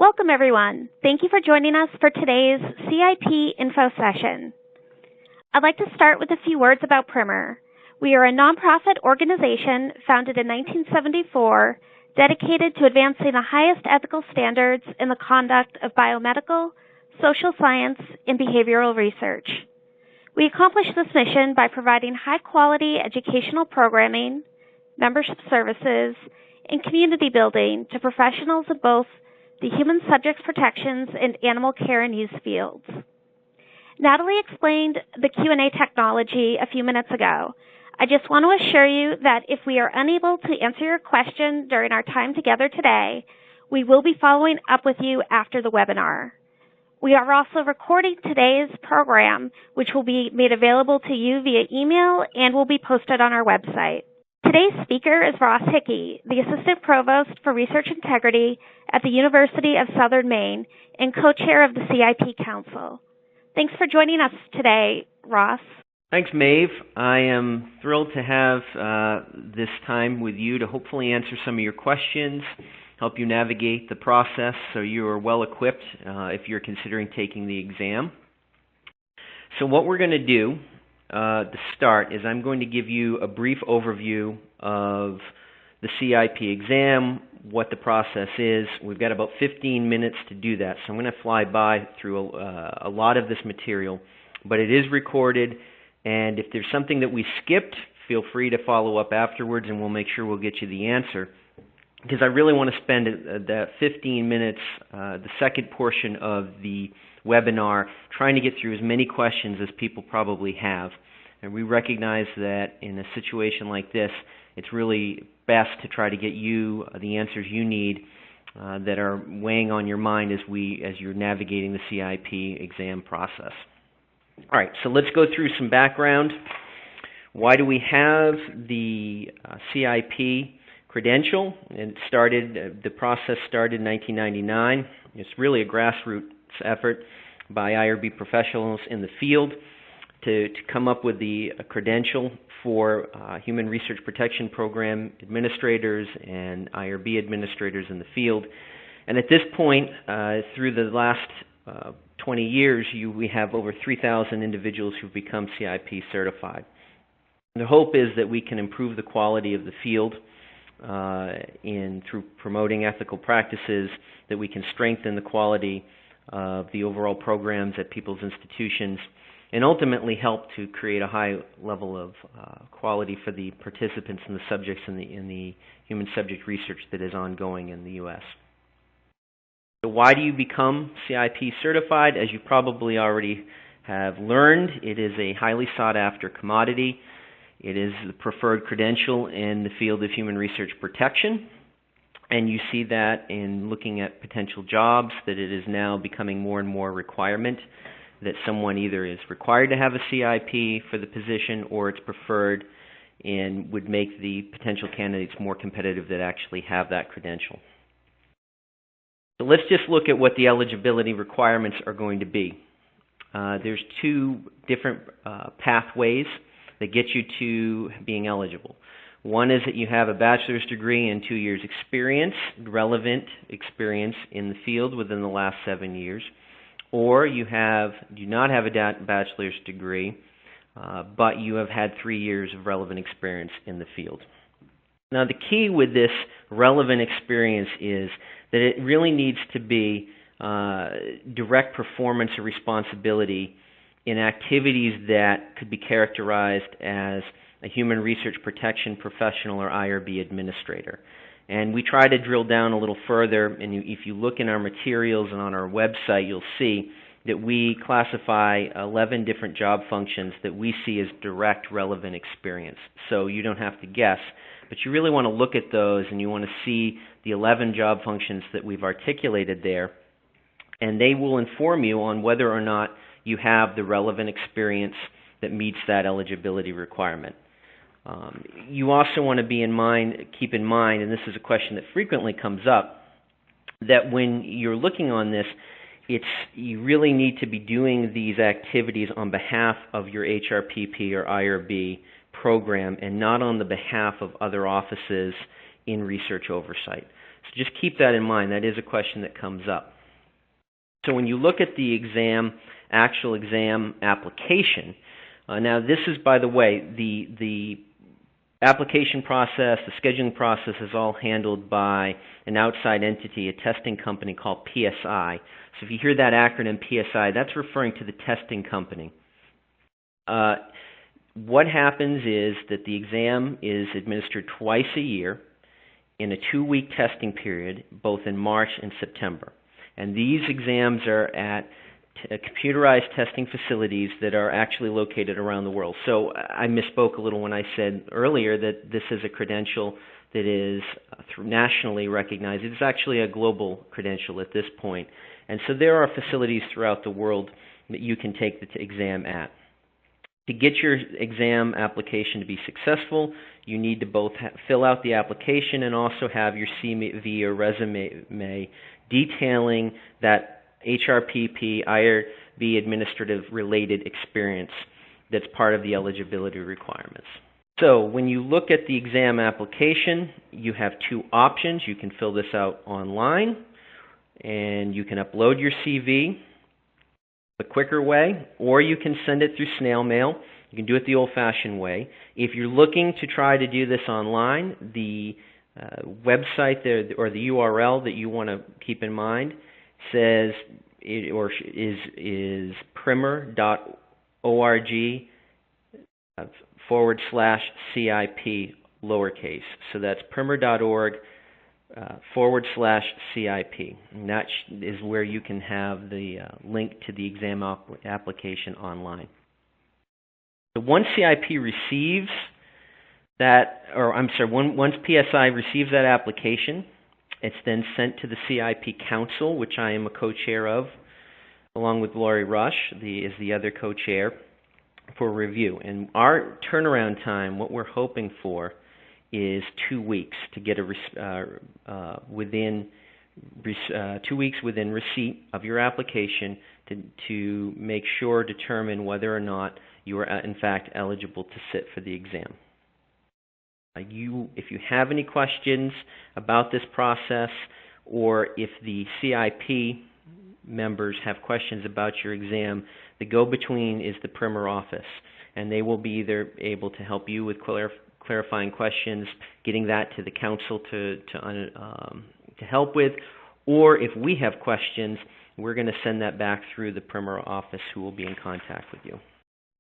Welcome, everyone. Thank you for joining us for today's CIP Info Session. I'd like to start with a few words about PRIM&R. We are a nonprofit organization founded in 1974 dedicated to advancing the highest ethical standards in the conduct of biomedical, social science, and behavioral research. We accomplish this mission by providing high-quality educational programming, membership services, and community building to professionals in both the human subjects protections and animal care and use fields. Natalie explained the Q&A technology a few minutes ago. I just want to assure you that if we are unable to answer your question during our time together today, we will be following up with you after the webinar. We are also recording today's program, which will be made available to you via email and will be posted on our website. Today's speaker is Ross Hickey, the Assistant Provost for Research Integrity at the University of Southern Maine and co-chair of the CIP Council. Thanks for joining us today, Ross. Thanks, Maeve. I am thrilled to have this time with you to hopefully answer some of your questions, help you navigate the process so you are well equipped if you're considering taking the exam. So what we're going to do to start is I'm going to give you a brief overview of the CIP exam, what the process is. We've got about 15 minutes to do that, so I'm going to fly by through a lot of this material, but it is recorded, and if there's something that we skipped, feel free to follow up afterwards and we'll make sure we'll get you the answer, because I really want to spend that 15 minutes, the second portion of the webinar, trying to get through as many questions as people probably have. And we recognize that in a situation like this, it's really best to try to get you the answers you need that are weighing on your mind as you're navigating the CIP exam process. All right, so let's go through some background. Why do we have the CIP credential? And the process started in 1999. It's really a grassroots effort by IRB professionals in the field to come up with the credential for Human Research Protection Program administrators and IRB administrators in the field. And at this point, through the last 20 years, we have over 3,000 individuals who've become CIP certified. And the hope is that we can improve the quality of the field through promoting ethical practices, that we can strengthen the quality of the overall programs at people's institutions, and ultimately help to create a high level of quality for the participants and the subjects in the human subject research that is ongoing in the U.S. So why do you become CIP certified? As you probably already have learned, it is a highly sought after commodity. It is the preferred credential in the field of human research protection. And you see that in looking at potential jobs, that it is now becoming more and more requirement that someone either is required to have a CIP for the position or it's preferred and would make the potential candidates more competitive that actually have that credential. So let's just look at what the eligibility requirements are going to be. There's two different pathways that get you to being eligible. One is that you have a bachelor's degree and 2 years experience, relevant experience in the field within the last 7 years, or you do not have a bachelor's degree, but you have had 3 years of relevant experience in the field. Now the key with this relevant experience is that it really needs to be direct performance or responsibility in activities that could be characterized as a human research protection professional or IRB administrator. And we try to drill down a little further, and if you look in our materials and on our website, you'll see that we classify 11 different job functions that we see as direct relevant experience. So you don't have to guess, but you really want to look at those and you want to see the 11 job functions that we've articulated there, and they will inform you on whether or not you have the relevant experience that meets that eligibility requirement. You also want to keep in mind, and this is a question that frequently comes up, that when you're looking on this, you really need to be doing these activities on behalf of your HRPP or IRB program and not on the behalf of other offices in research oversight. So just keep that in mind. That is a question that comes up. So when you look at the actual exam application, now this is, by the way, the application process, the scheduling process is all handled by an outside entity, a testing company called PSI. So if you hear that acronym PSI, that's referring to the testing company. What happens is that the exam is administered twice a year in a 2-week testing period, both in March and September. And these exams are at computerized testing facilities that are actually located around the world. So I misspoke a little when I said earlier that this is a credential that is nationally recognized. It's actually a global credential at this point. And so there are facilities throughout the world that you can take the exam at. To get your exam application to be successful, you need to both fill out the application and also have your CV or resume detailing that HRPP, IRB administrative related experience that's part of the eligibility requirements. So when you look at the exam application, you have 2 options. You can fill this out online and you can upload your CV the quicker way, or you can send it through snail mail. You can do it the old-fashioned way. If you're looking to try to do this online, the website there, or the URL that you want to keep in mind says is PRIM&R.org/CIP lowercase. So that's PRIM&R.org /CIP. And that is where you can have the link to the exam application online. So once CIP receives that, once PSI receives that application, it's then sent to the CIP Council, which I am a co-chair of, along with Lori Rush, is the other co-chair, for review. And our turnaround time, what we're hoping for, is 2 weeks to get 2 weeks within receipt of your application to make sure, determine whether or not you are in fact eligible to sit for the exam. If you have any questions about this process, or if the CIP members have questions about your exam, the go-between is the PRIM&R office, and they will be either able to help you with clarifying questions, getting that to the council to help with, or if we have questions, we're going to send that back through the PRIM&R office, who will be in contact with you.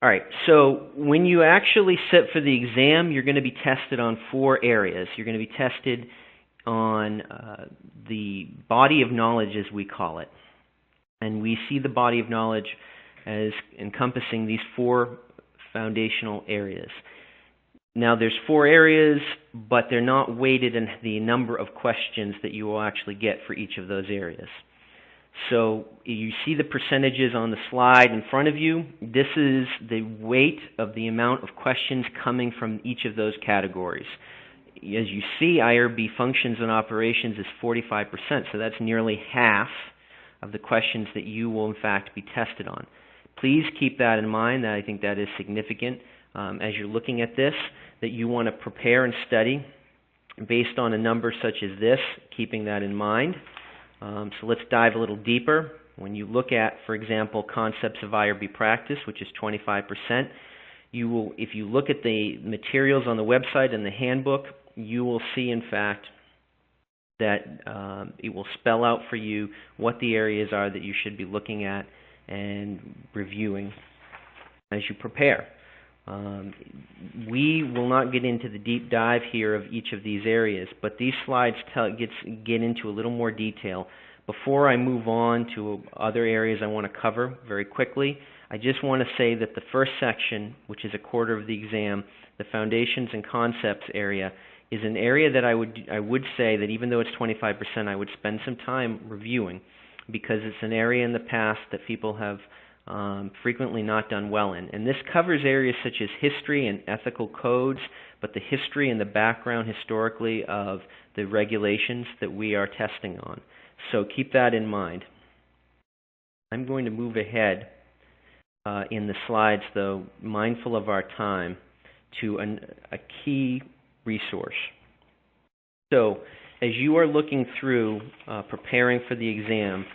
All right, so when you actually sit for the exam, you're going to be tested on 4 areas. You're going to be tested on the body of knowledge, as we call it. And we see the body of knowledge as encompassing these 4 foundational areas. Now, there's 4 areas, but they're not weighted in the number of questions that you will actually get for each of those areas. So you see the percentages on the slide in front of you. This is the weight of the amount of questions coming from each of those categories. As you see, IRB functions and operations is 45%, so that's nearly half of the questions that you will in fact be tested on. Please keep that in mind. I think that is significant as you're looking at this, that you want to prepare and study based on a number such as this, keeping that in mind. So let's dive a little deeper. When you look at, for example, concepts of IRB practice, which is 25%, if you look at the materials on the website and the handbook, you will see, in fact, that it will spell out for you what the areas are that you should be looking at and reviewing as you prepare. We will not get into the deep dive here of each of these areas, but these slides get into a little more detail. Before I move on to other areas I want to cover very quickly, I just want to say that the first section, which is a quarter of the exam, the foundations and concepts area, is an area that I would say that even though it's 25%, I would spend some time reviewing, because it's an area in the past that people have frequently not done well in. And this covers areas such as history and ethical codes, but the history and the background historically of the regulations that we are testing on. So keep that in mind. I'm going to move ahead in the slides, though, mindful of our time, to a key resource. So as you are looking through preparing for the exam,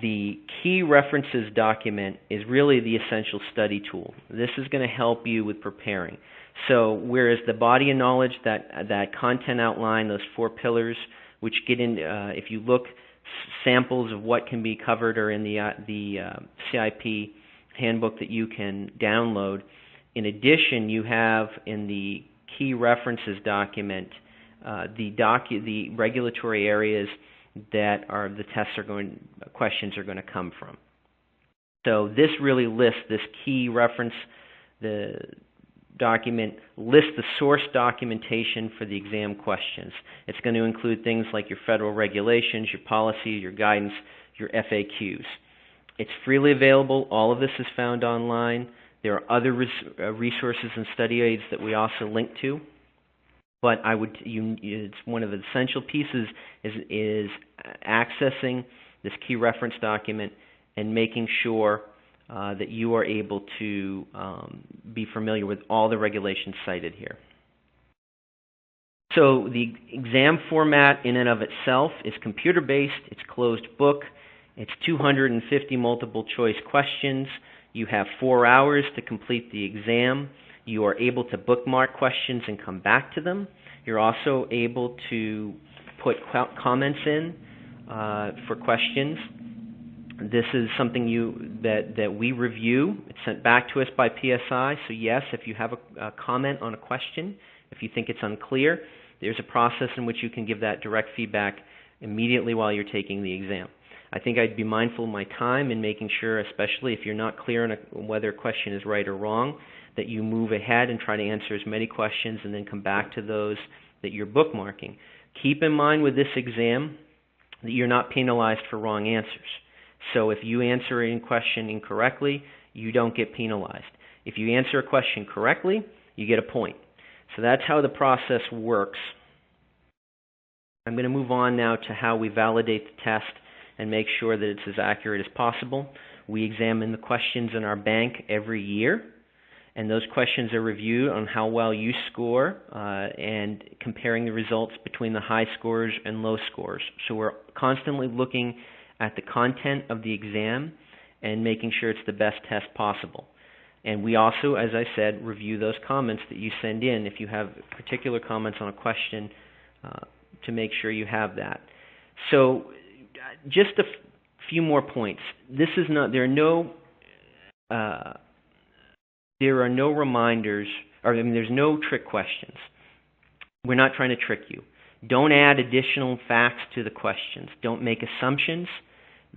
the key references document is really the essential study tool. This is going to help you with preparing. So whereas the body of knowledge, that content outline, those 4 pillars, which get in, if you look, samples of what can be covered are in the CIP handbook that you can download. In addition, you have in the key references document the regulatory areas that are the questions are going to come from. So this really lists this key reference, the document lists the source documentation for the exam questions. It's going to include things like your federal regulations, your policies, your guidance, your FAQs. It's freely available. All of this is found online. There are other resources and study aids that we also link to. But it's one of the essential pieces is accessing this key reference document and making sure that you are able to be familiar with all the regulations cited here. So the exam format in and of itself is computer-based. It's closed book. It's 250 multiple choice questions. You have 4 hours to complete the exam. You are able to bookmark questions and come back to them. You're also able to put comments in for questions. This is something that we review. It's sent back to us by PSI. So yes, if you have a comment on a question, if you think it's unclear, there's a process in which you can give that direct feedback immediately while you're taking the exam. I think I'd be mindful of my time in making sure, especially if you're not clear on whether a question is right or wrong, that you move ahead and try to answer as many questions and then come back to those that you're bookmarking. Keep in mind with this exam that you're not penalized for wrong answers. So if you answer a question incorrectly, you don't get penalized. If you answer a question correctly, you get a point. So that's how the process works. I'm going to move on now to how we validate the test and make sure that it's as accurate as possible. We examine the questions in our bank every year, and those questions are reviewed on how well you score and comparing the results between the high scores and low scores. So we're constantly looking at the content of the exam and making sure it's the best test possible. And we also, as I said, review those comments that you send in if you have particular comments on a question to make sure you have that. So just a few more points. This is not, there are no reminders, there's no trick questions. We're not trying to trick you. Don't add additional facts to the questions. Don't make assumptions.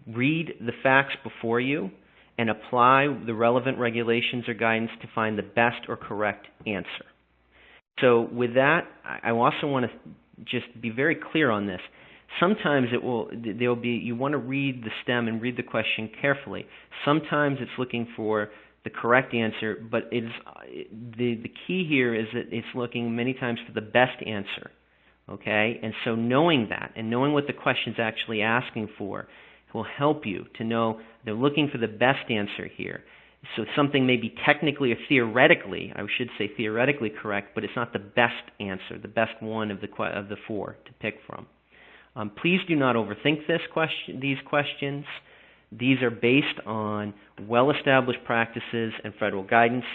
Read the facts before you and apply the relevant regulations or guidance to find the best or correct answer. So with that, I also want to just be very clear on this. Sometimes you want to read the STEM and read the question carefully. Sometimes it's looking for the correct answer, but the key here is that it's looking many times for the best answer. Okay? And so knowing that and knowing what the question's actually asking for will help you to know they're looking for the best answer here. So something may be technically or theoretically, I should say theoretically correct, but it's not the best answer, the best one of the 4 to pick from. Please do not overthink these questions. These are based on well-established practices and federal guidance.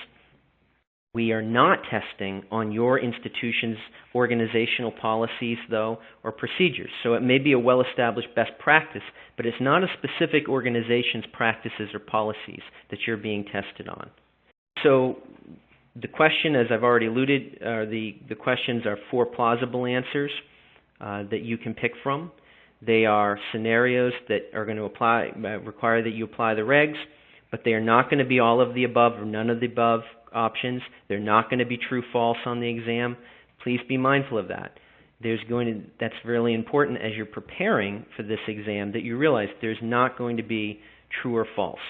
We are not testing on your institution's organizational policies, though, or procedures. So it may be a well-established best practice, but it's not a specific organization's practices or policies that you're being tested on. So the question, as I've already alluded, the questions are 4 plausible answers that you can pick from. They are scenarios that are going to require that you apply the regs, but they are not going to be all of the above or none of the above options. They're not going to be true, false on the exam. Please be mindful of that. That's really important as you're preparing for this exam, that you realize there's not going to be true or false.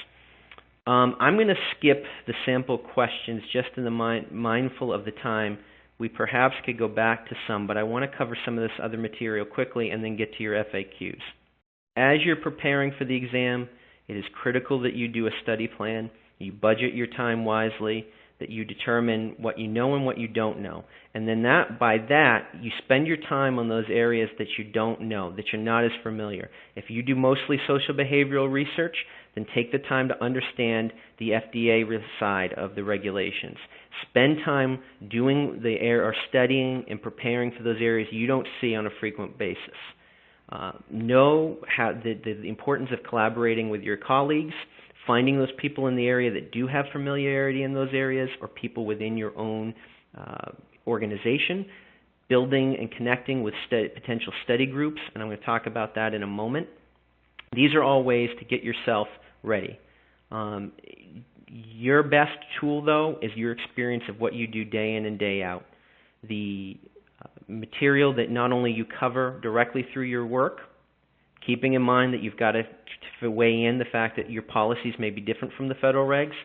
I'm going to skip the sample questions just in the mindful of the time. We perhaps could go back to some, but I want to cover some of this other material quickly and then get to your FAQs. As you're preparing for the exam, it is critical that you do a study plan. You budget your time wisely. that you determine what you know and what you don't know. And then by that, you spend your time on those areas that you don't know, that you're not as familiar. If you do mostly social behavioral research, then take the time to understand the FDA side of the regulations. Spend time doing or studying and preparing for those areas you don't see on a frequent basis. Know the importance of collaborating with your colleagues, finding those people in the area that do have familiarity in those areas, or people within your own organization, building and connecting with potential study groups, and I'm going to talk about that in a moment. These are all ways to get yourself ready. Your best tool, though, is your experience of what you do day in and day out. The material that not only you cover directly through your work, keeping in mind that you've got to weigh in the fact that your policies may be different from the federal regs,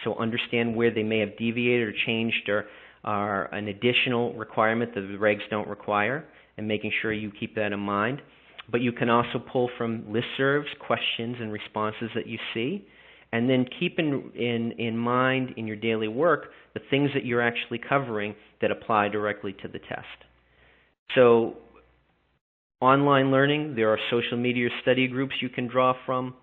so understand where they may have deviated or changed or are an additional requirement that the regs don't require, and making sure you keep that in mind. But you can also pull from listservs, questions, and responses that you see, and then keep in mind in your daily work the things that you're actually covering that apply directly to the test. So online learning, there are social media study groups you can draw from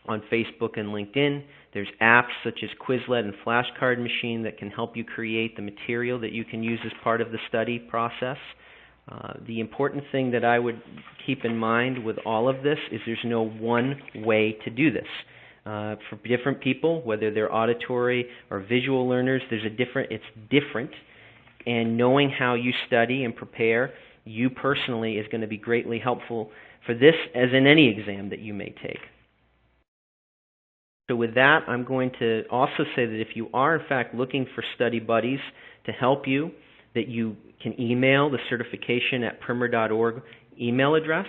on Facebook and LinkedIn. There's apps such as Quizlet and Flashcard Machine that can help you create the material that you can use as part of the study process. The important thing that I would keep in mind with all of this is there's no one way to do this. For different people, whether they're auditory or visual learners, it's different. And knowing how you study and prepare, you personally, is going to be greatly helpful for this, as in any exam that you may take. So with that, I'm going to also say that if you are in fact looking for study buddies to help you, that you can email the certification@PRIM&R.org email address,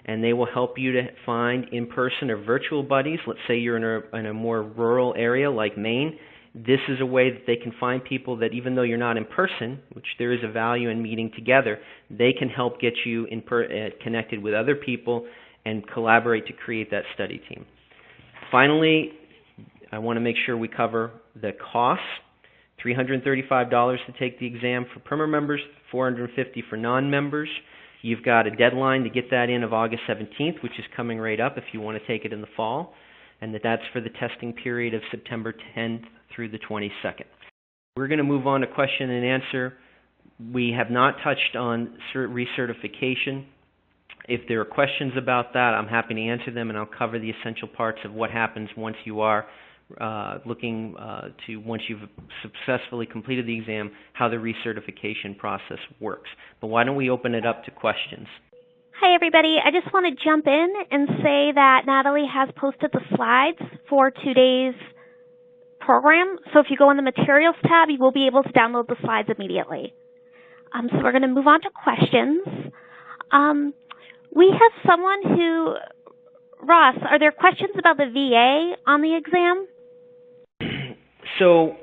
and they will help you to find in-person or virtual buddies. Let's say you're in a more rural area like Maine. This is a way that they can find people that, even though you're not in person, which there is a value in meeting together, they can help get you connected with other people and collaborate to create that study team. Finally, I want to make sure we cover the costs. $335 to take the exam for PRIM&R members, $450 for non-members. You've got a deadline to get that in of August 17th, which is coming right up if you want to take it in the fall, and that's for the testing period of September 10th through the 22nd. We're going to move on to question and answer. We have not touched on recertification. If there are questions about that, I'm happy to answer them, and I'll cover the essential parts of what happens once you are once you've successfully completed the exam, how the recertification process works. But why don't we open it up to questions? Hi, everybody. I just want to jump in and say that Natalie has posted the slides for today's program. So if you go on the Materials tab, you will be able to download the slides immediately. So we're going to move on to questions. We have someone who, Ross, are there questions about the VA on the exam? So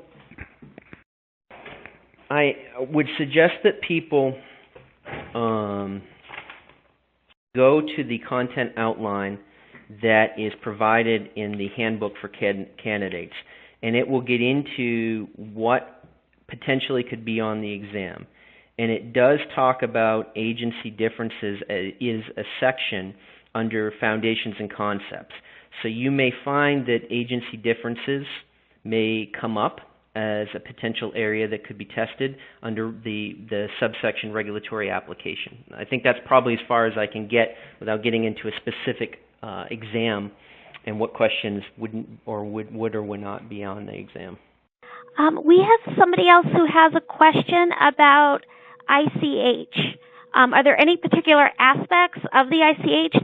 I would suggest that people go to the content outline that is provided in the handbook for candidates, and it will get into what potentially could be on the exam. And it does talk about agency differences, is a section under Foundations and Concepts. So you may find that agency differences may come up as a potential area that could be tested under the subsection regulatory application. I think that's probably as far as I can get without getting into a specific exam and what questions would or would not be on the exam. We have somebody else who has a question about ICH. Are there any particular aspects of the ICH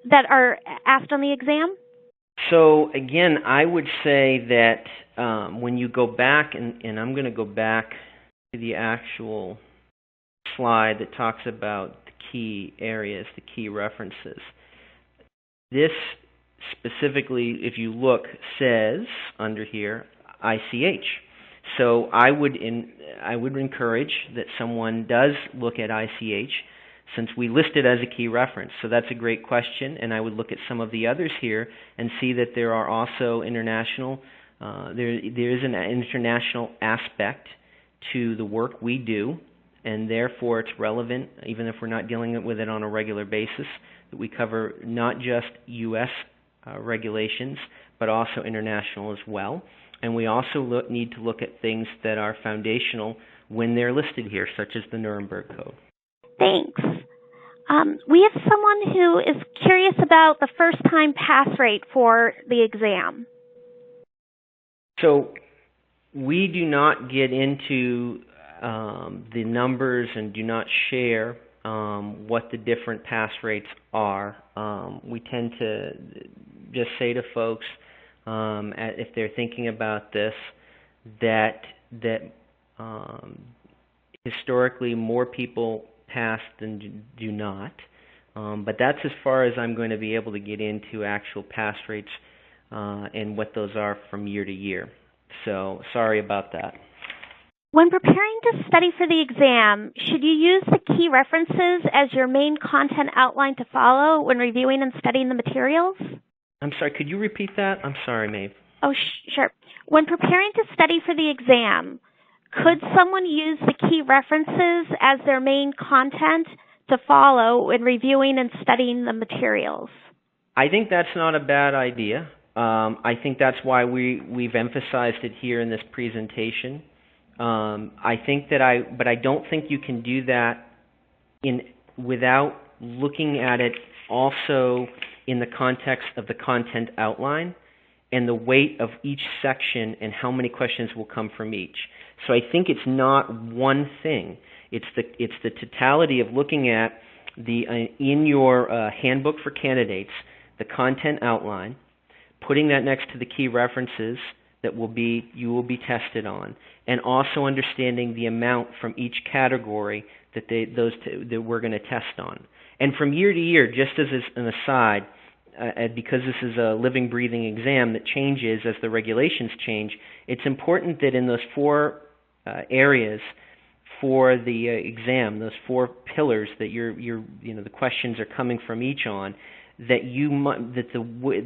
that are asked on the exam? So again, I would say that when you go back, and I'm going to go back to the actual slide that talks about the key areas, the key references. This specifically, if you look, says under here ICH. So I would encourage that someone does look at ICH, since we list it as a key reference. So that's a great question, and I would look at some of the others here and see that there are also international there is an international aspect to the work we do, and therefore it's relevant, even if we're not dealing with it on a regular basis, that we cover not just U.S. Regulations, but also international as well. And we also need to look at things that are foundational when they're listed here, such as the Nuremberg Code. Thanks. We have someone who is curious about the first-time pass rate for the exam. So we do not get into the numbers and do not share what the different pass rates are. We tend to just say to folks, if they're thinking about this, that historically more people pass than do not. But that's as far as I'm going to be able to get into actual pass rates and what those are from year to year. So sorry about that. When preparing to study for the exam, should you use the key references as your main content outline to follow when reviewing and studying the materials? I'm sorry, could you repeat that? I'm sorry, Maeve. Oh, sure. When preparing to study for the exam, could someone use the key references as their main content to follow when reviewing and studying the materials? I think that's not a bad idea. I think that's why we've emphasized it here in this presentation. But I don't think you can do that without looking at it also in the context of the content outline and the weight of each section and how many questions will come from each. So I think it's not one thing. It's the totality of looking at in your handbook for candidates, the content outline, putting that next to the key references that you will be tested on, and also understanding the amount from each category that that we're going to test on. And from year to year, just as an aside, because this is a living, breathing exam that changes as the regulations change, it's important that in those four areas for the exam, those four pillars that the questions are coming from each on, that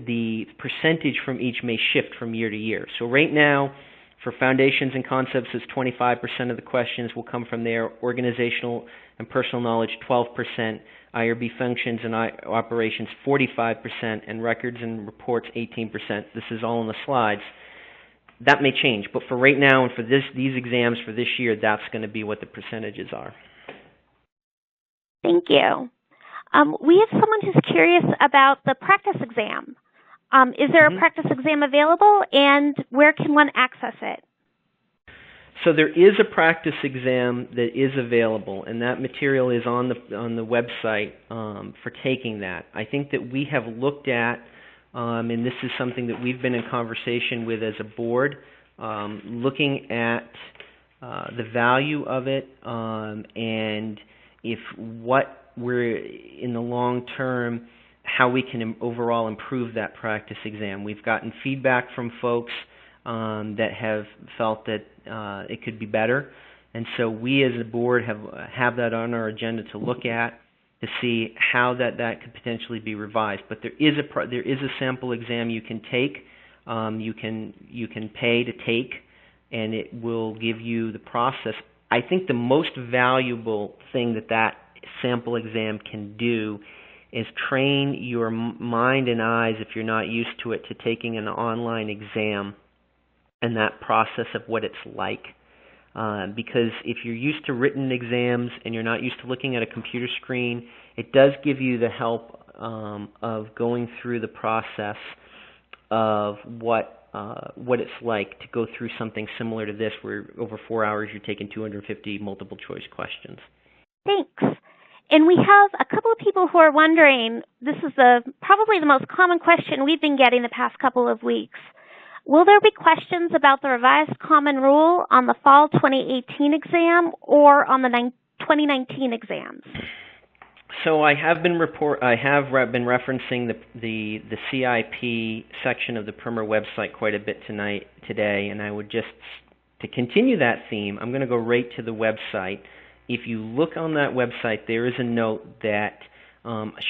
the percentage from each may shift from year to year. So right now, for foundations and concepts, it's 25% of the questions will come from there. Organizational and personal knowledge, 12%. IRB functions and operations, 45%. And records and reports, 18%. This is all in the slides. That may change, but for right now and for these exams for this year, that's going to be what the percentages are. Thank you. We have someone who's curious about the practice exam. Is there a practice exam available, and where can one access it? So there is a practice exam that is available, and that material is on the website for taking that. I think that we have looked at, and this is something that we've been in conversation with as a board, looking at the value of it and what we're in the long term, how we can overall improve that practice exam. We've gotten feedback from folks that have felt that it could be better, and so we as a board have that on our agenda to look at to see how that could potentially be revised. But there is a sample exam you can take. You can pay to take, and it will give you the process. I think the most valuable thing that sample exam can do is train your mind and eyes, if you're not used to it, to taking an online exam and that process of what it's like. Because if you're used to written exams and you're not used to looking at a computer screen, it does give you the help of going through the process of what it's like to go through something similar to this, where over 4 hours you're taking 250 multiple choice questions. Thanks. And we have a couple of people who are wondering, this is probably the most common question we've been getting the past couple of weeks. Will there be questions about the revised common rule on the fall 2018 exam or on the 2019 exams? So I have been referencing the CIP section of the PRIM&R website quite a bit today, and I would just, to continue that theme, I'm going to go right to the website. If you look on that website, there is a note that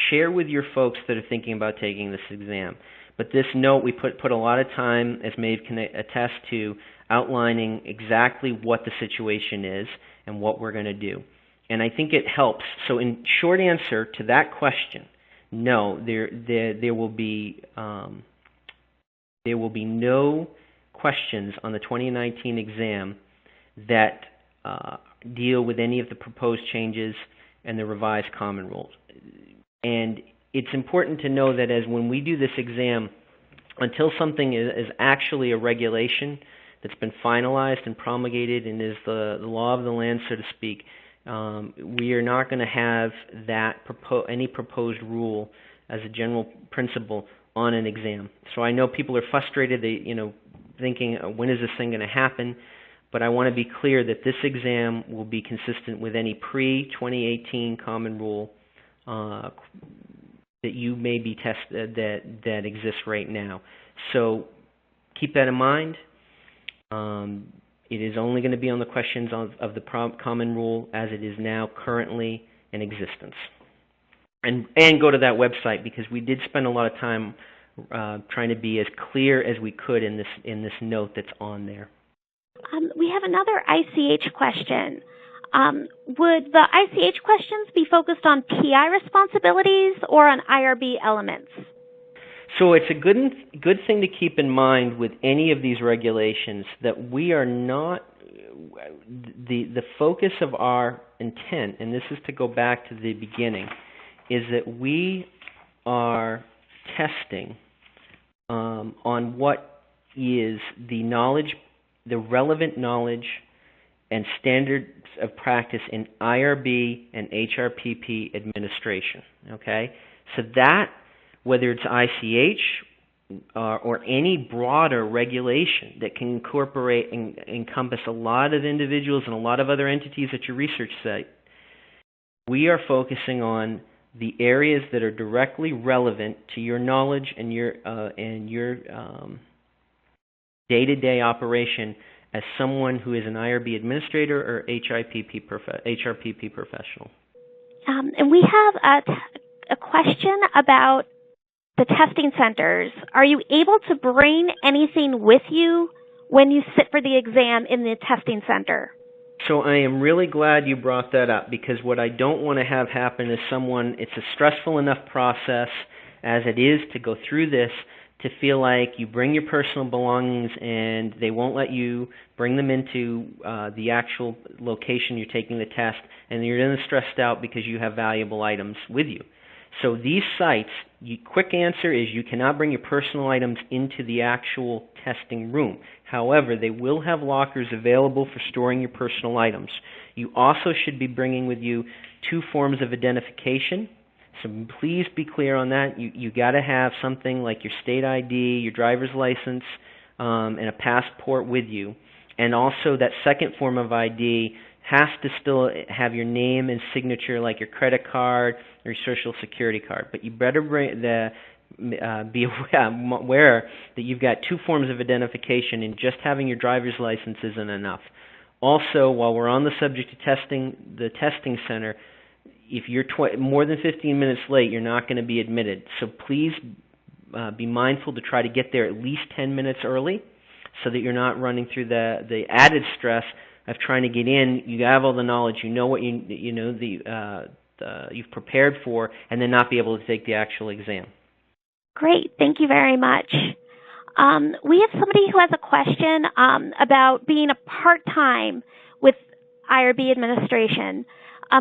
Share with your folks that are thinking about taking this exam. But this note, we put a lot of time, as Maeve can attest to, outlining exactly what the situation is and what we're going to do. And I think it helps. So in short answer to that question, no, there will be no questions on the 2019 exam that deal with any of the proposed changes and the revised common rules. And it's important to know that as when we do this exam, until something is actually a regulation that's been finalized and promulgated and is the law of the land, so to speak, we are not going to have that any proposed rule as a general principle on an exam. So I know people are frustrated, thinking, when is this thing going to happen? But I want to be clear that this exam will be consistent with any pre-2018 common rule that you may be tested that exists right now. So keep that in mind. It is only going to be on the questions of the common rule as it is now currently in existence. And go to that website, because we did spend a lot of time trying to be as clear as we could in this note that's on there. We have another ICH question. Would the ICH questions be focused on PI responsibilities or on IRB elements? So it's a good thing to keep in mind with any of these regulations that we are not, the focus of our intent, and this is to go back to the beginning, is that we are testing on what is the knowledge, the relevant knowledge and standards of practice in IRB and HRPP administration. Okay, so that, whether it's ICH or any broader regulation that can incorporate and encompass a lot of individuals and a lot of other entities at your research site, we are focusing on the areas that are directly relevant to your knowledge and your day-to-day operation as someone who is an IRB administrator or HRPP professional. And we have a question about the testing centers. Are you able to bring anything with you when you sit for the exam in the testing center? So I am really glad you brought that up, because what I don't want to have happen is it's a stressful enough process as it is to go through this, to feel like you bring your personal belongings and they won't let you bring them into the actual location you're taking the test, and you're then stressed out because you have valuable items with you. So these sites, quick answer is you cannot bring your personal items into the actual testing room. However, they will have lockers available for storing your personal items. You also should be bringing with you 2 forms of identification. So please be clear on that. You got to have something like your state ID, your driver's license, and a passport with you. And also that second form of ID has to still have your name and signature, like your credit card or your social security card. But you better be aware that you've got 2 forms of identification, and just having your driver's license isn't enough. Also, while we're on the subject of testing, the testing center, if you're more than 15 minutes late, you're not going to be admitted. So please be mindful to try to get there at least 10 minutes early, so that you're not running through the added stress of trying to get in. You have all the knowledge, you know what you've prepared for, and then not be able to take the actual exam. Great, thank you very much. We have somebody who has a question about being a part-time with IRB administration.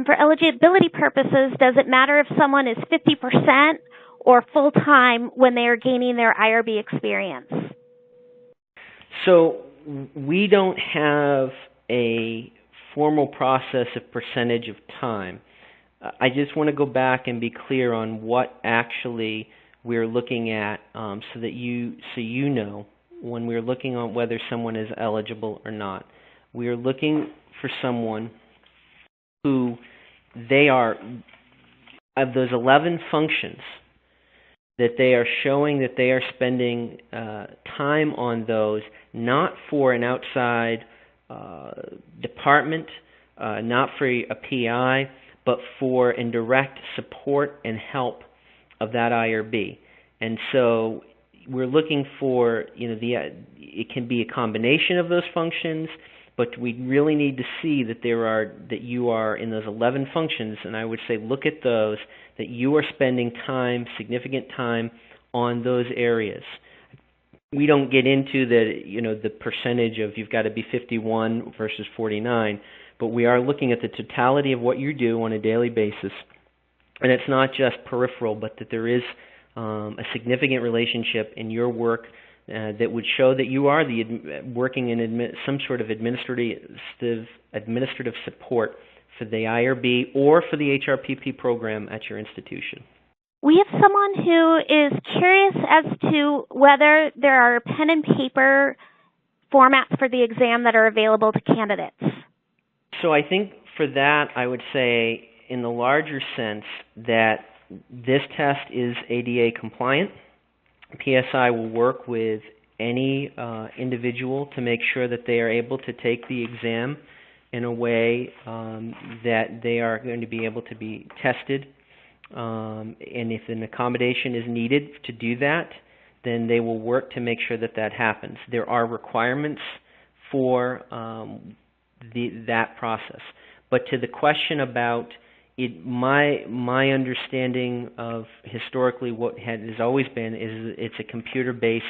For eligibility purposes, does it matter if someone is 50% or full-time when they are gaining their IRB experience? So we don't have a formal process of percentage of time. I just want to go back and be clear on what actually we're looking at, so you know when we're looking on whether someone is eligible or not. We are looking for someone who they are, of those 11 functions, that they are showing that they are spending time on those, not for an outside department, not for a PI, but for indirect support and help of that IRB. And so we're looking for, it can be a combination of those functions, but we really need to see that you are in those 11 functions, and I would say look at those, that you are spending time, significant time, on those areas. We don't get into the percentage of you've got to be 51 versus 49, but we are looking at the totality of what you do on a daily basis, and it's not just peripheral, but that there is a significant relationship in your work that would show that you are working in some sort of administrative support for the IRB or for the HRPP program at your institution. We have someone who is curious as to whether there are pen and paper formats for the exam that are available to candidates. So I think for that, I would say in the larger sense that this test is ADA compliant. PSI will work with any individual to make sure that they are able to take the exam in a way that they are going to be able to be tested. And if an accommodation is needed to do that, then they will work to make sure that that happens. There are requirements for that process. But to the question about my understanding of historically what has always been is it's a computer-based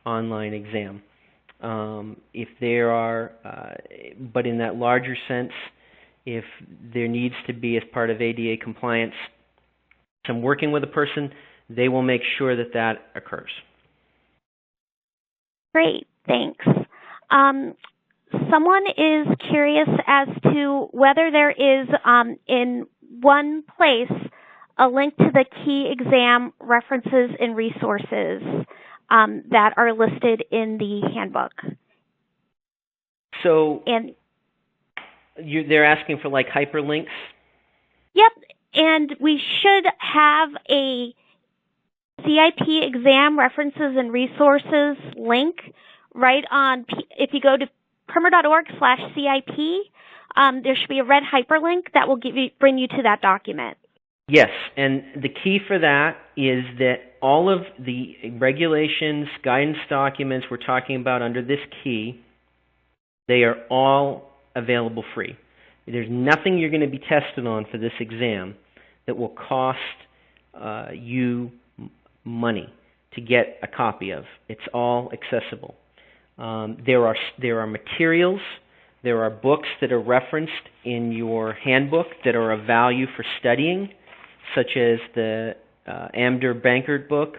online exam. If there are, but in that larger sense, if there needs to be, as part of ADA compliance, some working with a person, they will make sure that that occurs. Great, thanks. Someone is curious as to whether there is, in one place, a link to the key exam references and resources that are listed in the handbook. So they're asking for like hyperlinks? Yep, and we should have a CIP exam references and resources link right on, if you go to PRIM&R.org/CIP, there should be a red hyperlink that will bring you to that document. Yes, and the key for that is that all of the regulations, guidance documents we're talking about under this key, they are all available free. There's nothing you're going to be tested on for this exam that will cost you money to get a copy of. It's all accessible. There are materials, there are books that are referenced in your handbook that are of value for studying, such as the Amder Bankert book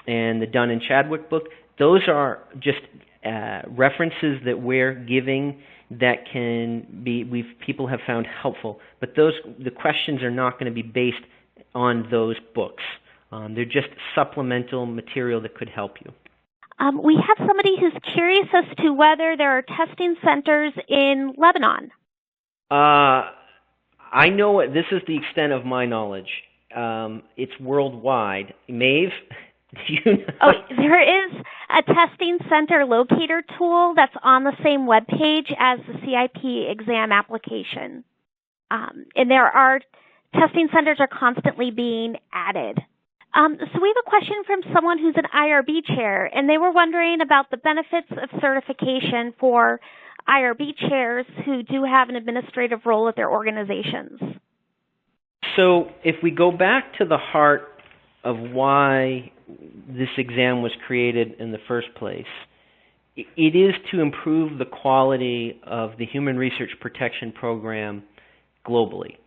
and the Dunn and Chadwick book. Those are just references that we're giving that people have found helpful. But the questions are not going to be based on those books. They're just supplemental material that could help you. We have somebody who's curious as to whether there are testing centers in Lebanon. I know this is the extent of my knowledge. It's worldwide. Maeve, do you know? Oh, there is a testing center locator tool that's on the same webpage as the CIP exam application. And there are testing centers are constantly being added. So we have a question from someone who's an IRB chair, and they were wondering about the benefits of certification for IRB chairs who do have an administrative role at their organizations. So if we go back to the heart of why this exam was created in the first place, it is to improve the quality of the Human Research Protection Program globally.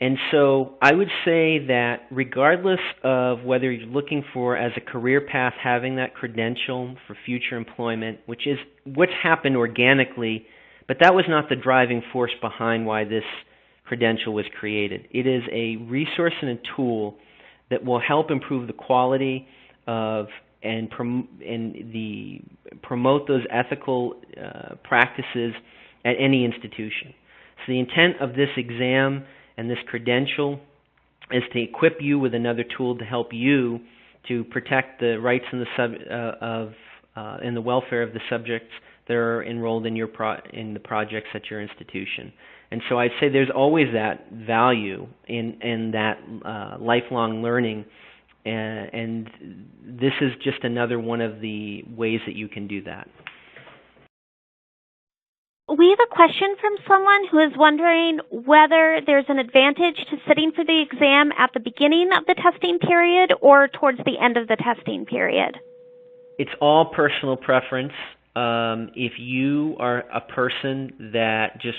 And so I would say that regardless of whether you're looking for, as a career path, having that credential for future employment, which is what's happened organically, but that was not the driving force behind why this credential was created. It is a resource and a tool that will help improve the quality of and promote those ethical practices at any institution. So the intent of this exam and this credential is to equip you with another tool to help you to protect the rights and and the welfare of the subjects they're enrolled in in the projects at your institution. And so I'd say there's always that value in that lifelong learning, and this is just another one of the ways that you can do that. We have a question from someone who is wondering whether there's an advantage to sitting for the exam at the beginning of the testing period or towards the end of the testing period. It's all personal preference. If you are a person that just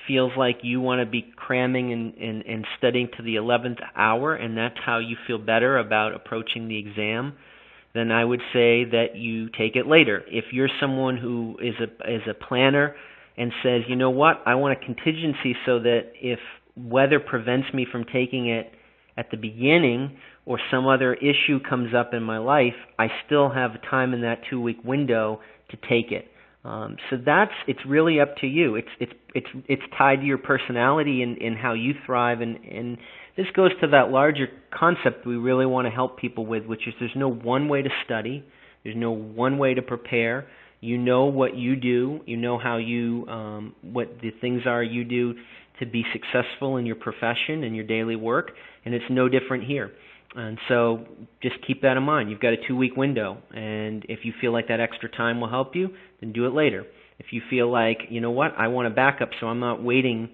feels like you want to be cramming and studying to the 11th hour, and that's how you feel better about approaching the exam, then I would say that you take it later. If you're someone who is a planner and says, you know what, I want a contingency so that if weather prevents me from taking it at the beginning or some other issue comes up in my life, I still have time in that 2-week window to take it. So it's really up to you. It's tied to your personality and how you thrive, and this goes to that larger concept we really want to help people with, which is there's no one way to study, there's no one way to prepare. You know what you do, you know how you what the things are you do to be successful in your profession and your daily work, and it's no different here. And so just keep that in mind. You've got a 2-week window, and if you feel like that extra time will help you, then do it later. If you feel like, you know what, I want a backup so I'm not waiting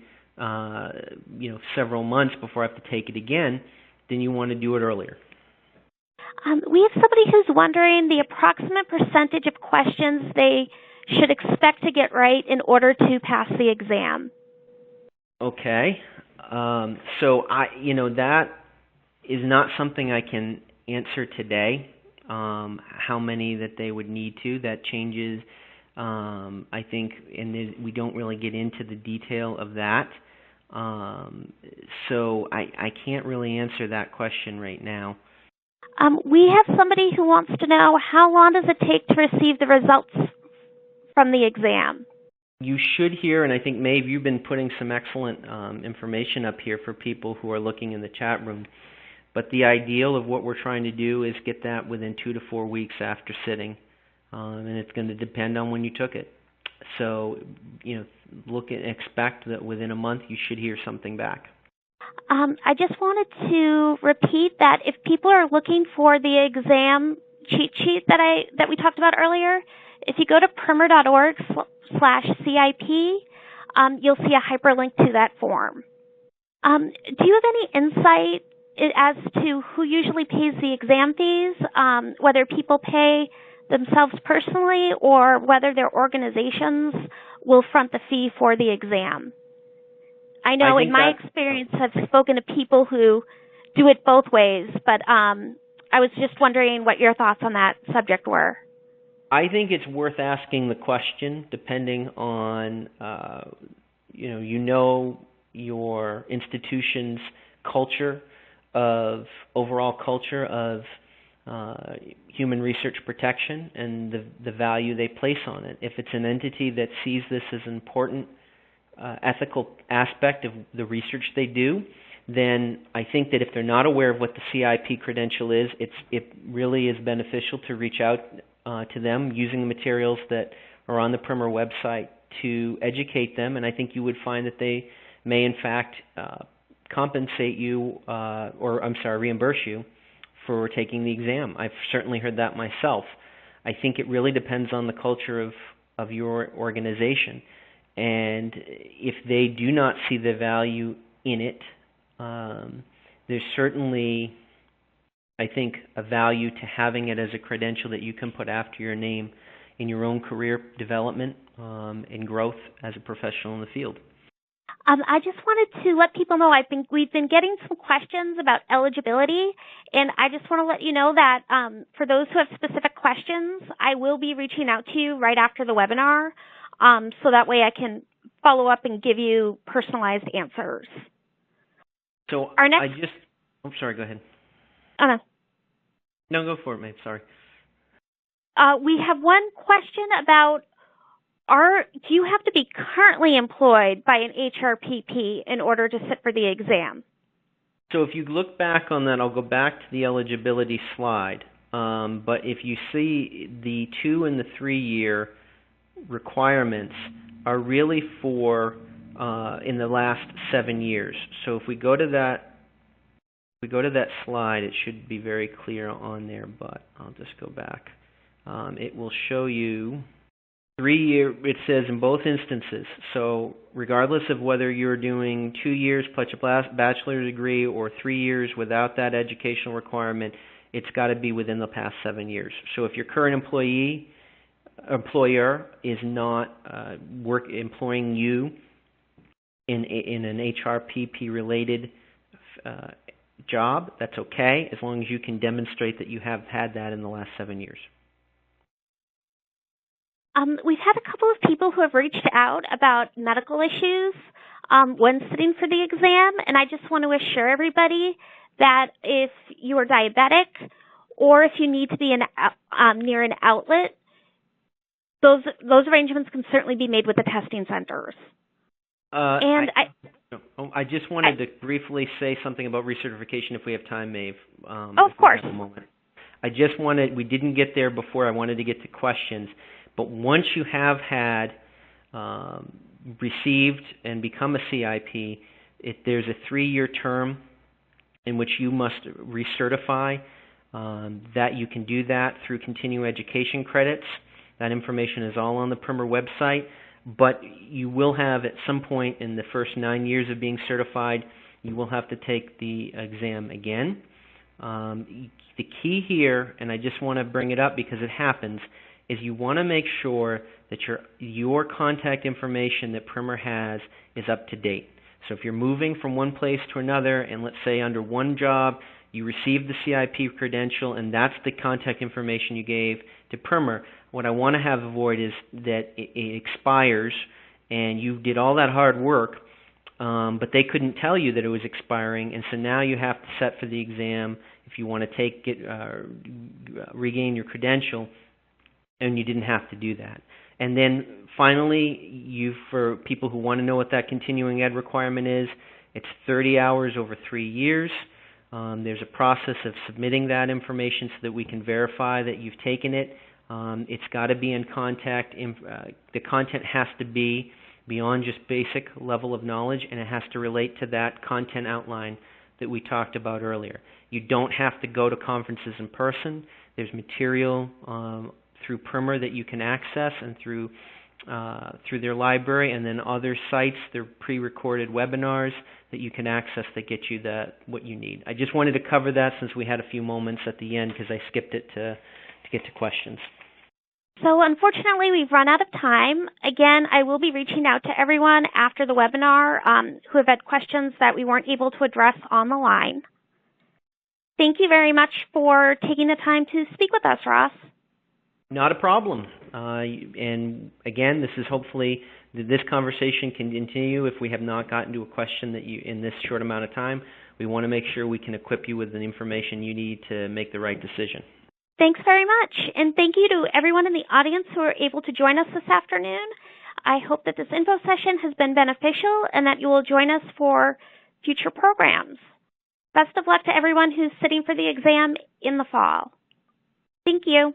several months before I have to take it again, then you want to do it earlier. We have somebody who's wondering the approximate percentage of questions they should expect to get right in order to pass the exam. Okay. So that is not something I can answer today, how many that they would need to. That changes, I think, and we don't really get into the detail of that. So I can't really answer that question right now. We have somebody who wants to know, how long does it take to receive the results from the exam? You should hear, and I think, Maeve, you've been putting some excellent information up here for people who are looking in the chat room. But the ideal of what we're trying to do is get that within 2 to 4 weeks after sitting, and it's going to depend on when you took it. So, expect that within a month you should hear something back. I just wanted to repeat that if people are looking for the exam cheat sheet that we talked about earlier, if you go to PRIM&R.org/CIP, you'll see a hyperlink to that form. Do you have any insight as to who usually pays the exam fees, whether people pay themselves personally or whether their organizations will front the fee for the exam? I know in my experience I've spoken to people who do it both ways, but I was just wondering what your thoughts on that subject were. I think it's worth asking the question depending on, your institution's culture overall culture of human research protection and the value they place on it. If it's an entity that sees this as an important ethical aspect of the research they do, then I think that if they're not aware of what the CIP credential is, it really is beneficial to reach out to them using the materials that are on the PRIM&R website to educate them, and I think you would find that they may in fact compensate you, reimburse you for taking the exam. I've certainly heard that myself. I think it really depends on the culture of your organization, and if they do not see the value in it, there's certainly, I think, a value to having it as a credential that you can put after your name in your own career development and growth as a professional in the field. I just wanted to let people know, I think we've been getting some questions about eligibility, and I just want to let you know that for those who have specific questions, I will be reaching out to you right after the webinar, so that way I can follow up and give you personalized answers. So our next... I'm sorry, go ahead. Oh, no. No, go for it, mate, sorry. We have one question about, do you have to be currently employed by an HRPP in order to sit for the exam? So if you look back on that, I'll go back to the eligibility slide. But if you see the 2 and the 3 year requirements are really for in the last 7 years. So if we go to that slide, it should be very clear on there, but I'll just go back. It will show you 3-year, it says in both instances. So regardless of whether you're doing 2 years plus a bachelor's degree or 3 years without that educational requirement, it's got to be within the past 7 years. So if your current employer is not employing you in an HRPP related job, that's okay, as long as you can demonstrate that you have had that in the last 7 years. We've had a couple of people who have reached out about medical issues when sitting for the exam, and I just want to assure everybody that if you are diabetic or if you need to be near an outlet, those arrangements can certainly be made with the testing centers. I just wanted to briefly say something about recertification if we have time, Maeve. Of course. We didn't get there before. I wanted to get to questions. But once you have had received and become a CIP, there's a 3-year term in which you must recertify. That you can do that through continuing education credits. That information is all on the PRIM&R website. But you will have, at some point in the first 9 years of being certified, you will have to take the exam again. The key here, and I just want to bring it up because it happens, is you want to make sure that your contact information that PRIM&R has is up to date. So if you're moving from one place to another, and let's say under one job you received the CIP credential and that's the contact information you gave to PRIM&R, what I want to have avoid is that it expires and you did all that hard work, but they couldn't tell you that it was expiring, and so now you have to set for the exam if you want to regain your credential, and you didn't have to do that. And then finally, for people who want to know what that continuing ed requirement is, it's 30 hours over 3 years. There's a process of submitting that information so that we can verify that you've taken it. It's got to be in contact. The content has to be beyond just basic level of knowledge, and it has to relate to that content outline that we talked about earlier. You don't have to go to conferences in person. There's material through PRIM&R that you can access, and through their library, and then other sites, their pre-recorded webinars that you can access that get you what you need. I just wanted to cover that since we had a few moments at the end because I skipped it to get to questions. So unfortunately, we've run out of time. Again, I will be reaching out to everyone after the webinar who have had questions that we weren't able to address on the line. Thank you very much for taking the time to speak with us, Ross. Not a problem. And again, this is hopefully this conversation can continue if we have not gotten to a question that in this short amount of time. We want to make sure we can equip you with the information you need to make the right decision. Thanks very much. And thank you to everyone in the audience who are able to join us this afternoon. I hope that this info session has been beneficial and that you will join us for future programs. Best of luck to everyone who's sitting for the exam in the fall. Thank you.